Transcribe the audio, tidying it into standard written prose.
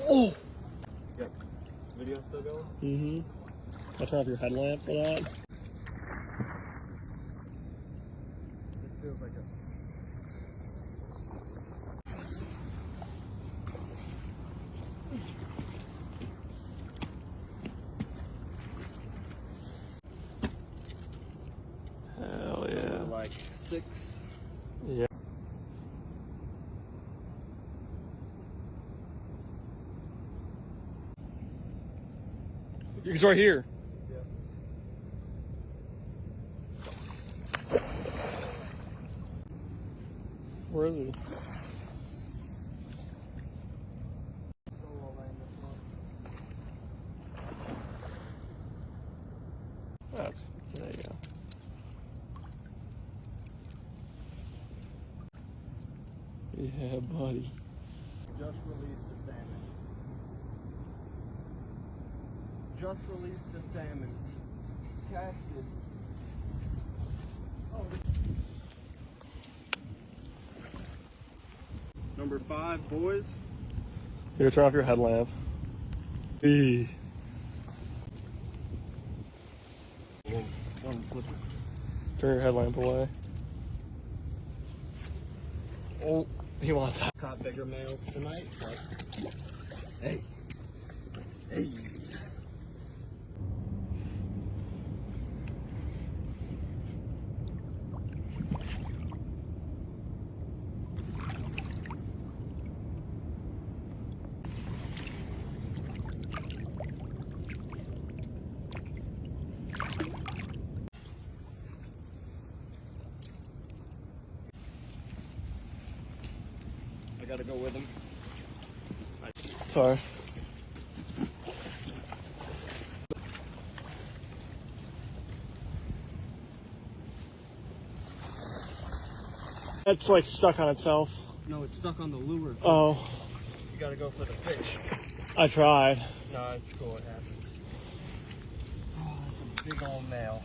Oh! Yep. Video still going? Mm-hmm. I'll turn off your headlamp for that. This feels like a... Hell yeah. Like 6. Yeah. He's right here. Yeah. Where is he? Solo lane this one. That's, there you go. Yeah, buddy. Just released the salmon. Just released the salmon. Casted. Oh. Number 5, boys. Here, turn off your headlamp. Eee. Turn your headlamp away. Oh, he wants that. Caught bigger males tonight, but hey. Hey. I gotta go with him. Sorry. That's like stuck on itself. No, it's stuck on the lure. Oh. You gotta go for the fish. I tried. No, it's cool, it happens. Oh, it's a big old male.